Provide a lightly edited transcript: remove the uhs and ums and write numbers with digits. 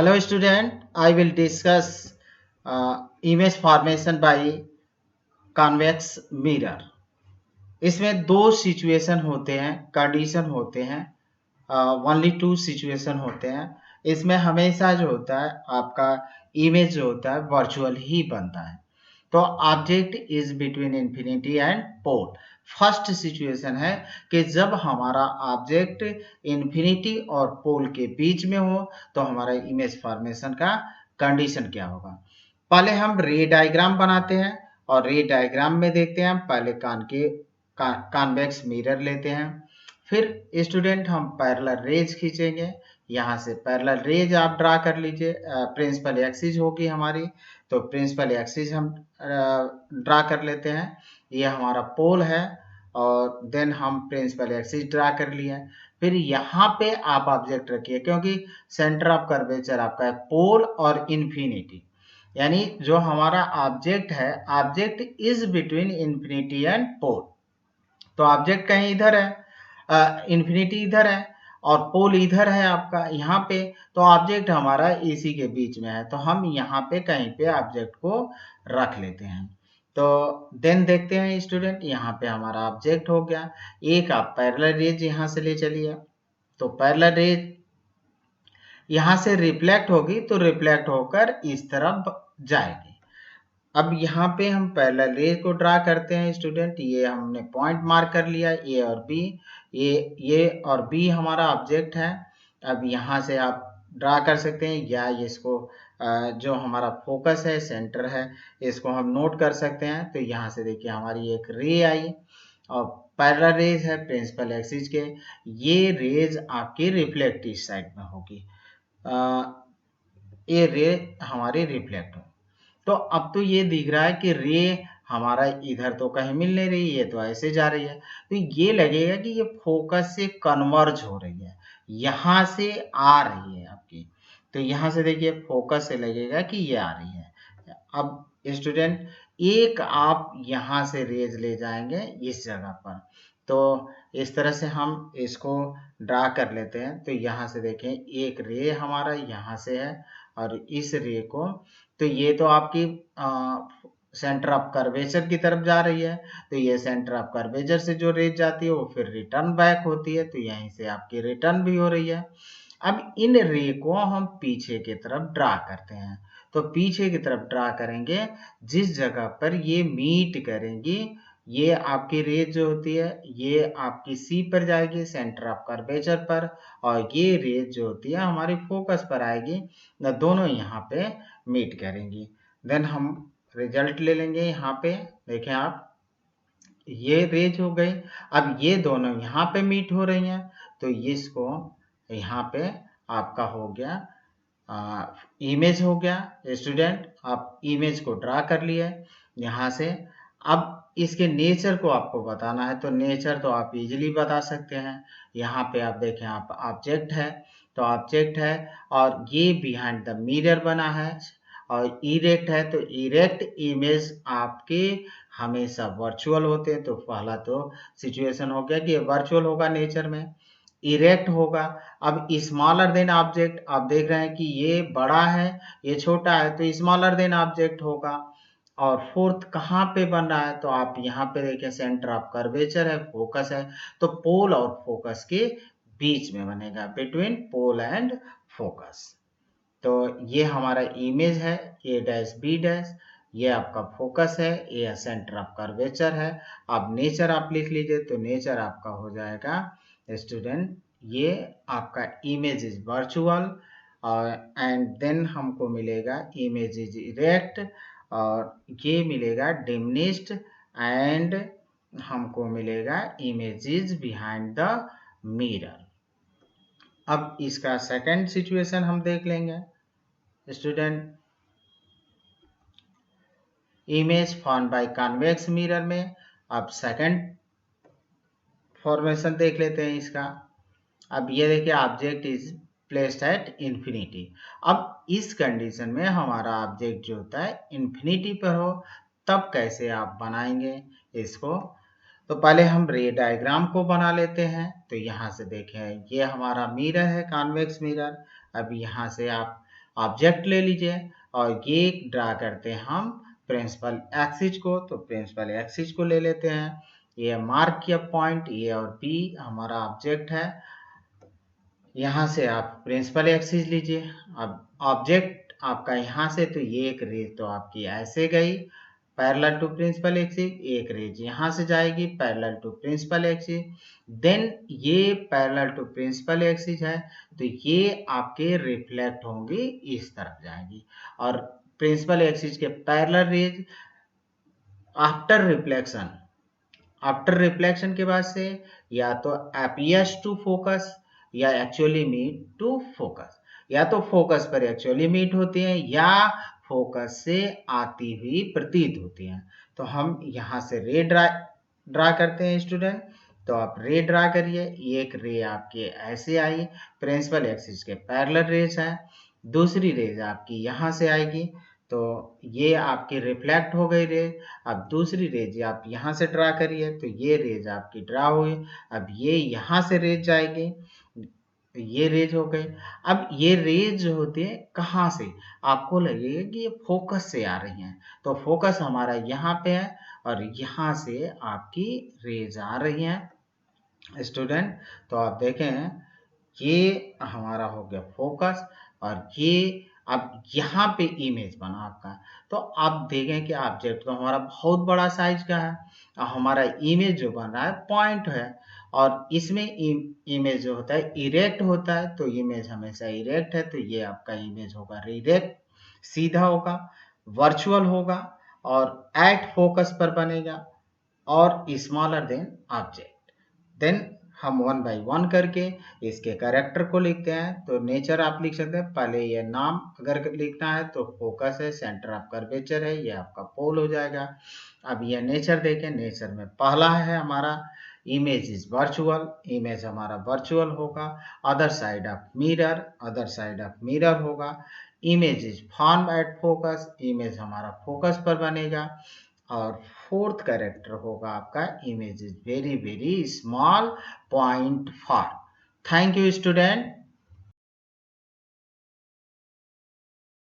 Hello student, I will discuss image formation by convex mirror. इसमें दो situation होते हैं, कंडीशन होते हैं, ओनली टू सिचुएशन होते हैं। इसमें हमेशा जो होता है आपका इमेज जो होता है वर्चुअल ही बनता है। तो object is between infinity and pole. First situation है कि जब हमारा ऑब्जेक्ट इंफिनिटी और पोल के बीच में हो तो हमारा इमेज फॉर्मेशन का कंडीशन क्या होगा। पहले हम रे डायग्राम बनाते हैं और रे डायग्राम में देखते हैं। पहले कॉन्वेक्स मिरर लेते हैं, फिर स्टूडेंट हम पैरेलल रेज खींचेंगे। यहाँ से पैरेलल रेज आप ड्रा कर लीजिए। प्रिंसिपल एक्सिस होगी हमारी, तो प्रिंसिपल एक्सिस हम ड्रा कर लेते हैं। ये हमारा पोल है और देन हम प्रिंसिपल एक्सिस ड्रा कर लिए। फिर यहाँ पे आप ऑब्जेक्ट रखिए, क्योंकि सेंटर ऑफ कर्वेचर आपका है पोल और इन्फिनिटी, यानी जो हमारा ऑब्जेक्ट है, object is between infinity and pole. तो ऑब्जेक्ट कहीं इधर है, इन्फिनिटी इधर है और पोल इधर है आपका यहाँ पे। तो ऑब्जेक्ट हमारा इसी के बीच में है, तो हम यहाँ पे कहीं पे ऑब्जेक्ट को रख लेते हैं। तो देन देखते हैं स्टूडेंट, यहाँ पे हमारा ऑब्जेक्ट हो गया। एक आप पैरेलल रेज यहाँ से ले चलिए, तो पैरेलल रेज यहाँ से रिफ्लेक्ट होगी तो रिफ्लेक्ट होकर इस तरफ जाएगी। अब यहाँ पे हम पैरेलल रेज को ड्रा करते हैं स्टूडेंट। ये हमने पॉइंट मार्क कर लिया, ए और बी। ये और बी हमारा ऑब्जेक्ट है। अब यहाँ से आप ड्रा कर सकते हैं, या इसको जो हमारा फोकस है, सेंटर है, इसको हम नोट कर सकते हैं। तो यहाँ से देखिए हमारी एक रे आई और पैरेलल रेज है प्रिंसिपल एक्सिस के। ये रेज आपकी रिफ्लेक्टिव साइड में होगी, ये रे हमारी रिफ्लेक्ट हो। तो अब तो ये दिख रहा है कि रे हमारा इधर तो कहीं मिल नहीं रही, ये तो ऐसे जा रही है। तो ये लगेगा कि ये फोकस से कन्वर्ज हो रही है, यहाँ से आ रही है आपकी। तो यहाँ से देखिए फोकस से लगेगा कि ये आ रही है। अब स्टूडेंट एक आप यहाँ से रेज ले जाएंगे इस जगह पर, तो इस तरह से हम इसको ड्रा कर लेते हैं। तो यहाँ से देखें एक रे हमारा यहाँ से है और इस रे को, तो ये तो आपकी सेंटर ऑफ कर्वेचर की तरफ जा रही है। तो ये सेंटर ऑफ कर्वेचर से जो रेज जाती है वो फिर रिटर्न बैक होती है, तो यहीं से आपकी रिटर्न भी हो रही है। अब इन रे को हम पीछे की तरफ ड्रा करते हैं। तो पीछे की तरफ ड्रा करेंगे, जिस जगह पर ये मीट करेंगी, ये आपकी रेज जो होती है ये आपकी सी पर जाएगी, सेंटर ऑफ कर्वेचर पर, और ये रेज जो होती है हमारी फोकस पर आएगी। दोनों यहाँ पे मीट करेंगी। देन हम रिजल्ट ले लेंगे। यहाँ पे देखें आप, ये रेज हो गई। अब ये दोनों यहाँ पे मीट हो रही हैं, तो इसको यहाँ पे आपका हो गया इमेज हो गया। स्टूडेंट आप इमेज को ड्रा कर लिए यहाँ से। अब इसके नेचर को आपको बताना है, तो नेचर तो आप इजीली बता सकते हैं। यहाँ पे आप देखें, आप ऑब्जेक्ट है, तो ऑब्जेक्ट है और ये बिहाइंड द मिरर बना है और इरेक्ट है। तो इरेक्ट इमेज आपके हमेशा वर्चुअल होते हैं। तो पहला तो सिचुएशन हो गया कि वर्चुअल होगा, नेचर में इरेक्ट होगा। अब स्मॉलर देन ऑब्जेक्ट, आप देख रहे हैं कि ये बड़ा है ये छोटा है, तो स्मॉलर देन ऑब्जेक्ट होगा। और फोर्थ कहाँ पे बन रहा है, तो आप यहाँ पे देखें सेंटर ऑफ कर्वेचर है, फोकस है, तो पोल और फोकस के बीच में बनेगा, बिटवीन पोल एंड फोकस। तो ये हमारा इमेज है ए डैश बी डैश, ये आपका फोकस है, ये सेंटर ऑफ कर्वेचर है। अब नेचर आप लिख लीजिए, तो नेचर आपका हो जाएगा स्टूडेंट, ये आपका इमेज इज वर्चुअल और एंड देन हमको मिलेगा इमेज इज इरेक्ट, और ये मिलेगा डिमिनिश्ड, एंड हमको मिलेगा image is behind the mirror. अब इसका सेकंड सिचुएशन हम देख लेंगे student. Image form by convex mirror में अब सेकंड फॉर्मेशन देख लेते हैं इसका। अब ये देखिए object is placed at infinity. अब इस कंडीशन में हमारा ऑब्जेक्ट जो होता है इन्फिनिटी पर हो, तब कैसे आप बनाएंगे इसको। तो पहले हम रे डायग्राम को बना लेते हैं। तो यहाँ से देखें, ये हमारा मिरर है, कॉन्वेक्स मिरर। अब यहाँ से आप ऑब्जेक्ट ले लीजिए और ये ड्रा करते हैं हम प्रिंसिपल एक्सिस को। तो प्रिंसिपल एक्सिस को ले लेते हैं, ये मार्क किया पॉइंट ए और बी हमारा ऑब्जेक्ट है। यहाँ से आप प्रिंसिपल एक्सिस लीजिए। अब ऑब्जेक्ट आपका यहाँ से, तो ये एक रेज तो आपकी ऐसे गई पैरेलल टू प्रिंसिपल एक्सिस, एक रेज यहाँ से जाएगी parallel to principal axis, then ये पैरेलल टू प्रिंसिपल एक्सिस है तो ये आपके रिफ्लेक्ट होंगी इस तरफ जाएगी। और प्रिंसिपल एक्सिस के parallel raise after reflection, after reflection के बाद से या तो अपीयर्स टू फोकस या एक्चुअली मीट टू फोकस, या तो फोकस पर एक्चुअली मीट होती हैं या फोकस से आती हुई प्रतीत होती हैं। तो हम यहाँ से रे ड्रा करते हैं स्टूडेंट। तो आप रे ड्रा करिए, एक रे आपके ऐसे आई प्रिंसिपल एक्सिस के पैरेलल रेज है, दूसरी रेज आपकी यहाँ से आएगी तो ये आपकी रिफ्लेक्ट हो गई रेज। अब दूसरी रेज आप यहाँ से ड्रा करिए तो ये रेज आपकी ड्रा हुई। अब ये यहाँ से रेज जाएगी, ये रेज हो गई। अब ये रेज जो होती है कहाँ से, आपको लगेगा कि ये फोकस से आ रही हैं, तो फोकस हमारा यहाँ पे है और यहाँ से आपकी रेज आ रही हैं स्टूडेंट। तो आप देखें ये हमारा हो गया फोकस और ये अब यहाँ पे इमेज बना आपका। तो आप देखें कि ऑब्जेक्ट तो हमारा बहुत बड़ा साइज का है और हमारा इमेज जो बन रहा है पॉइंट है, और इसमें इमेज जो होता है इरेक्ट होता है, तो इमेज हमेशा इरेक्ट है तो ये आपका इमेज होगा इरेक्ट, सीधा होगा, वर्चुअल होगा और एट फोकस पर बनेगा और स्मॉलर देन ऑब्जेक्ट। देन हम वन बाई वन करके इसके कैरेक्टर को लिखते हैं। तो नेचर आप लिख सकते हैं, पहले ये नाम अगर लिखना है तो फोकस है, सेंटर ऑफ कर्वेचर है, ये आपका पोल हो जाएगा। अब ये नेचर देखें, नेचर में पहला है हमारा इमेज इज वर्चुअल, इमेज हमारा वर्चुअल होगा। Other side of mirror, other side of mirror होगा। Image is form at focus, image हमारा फोकस पर बनेगा। और फोर्थ कैरेक्टर होगा आपका image is very very small point for. Thank you student.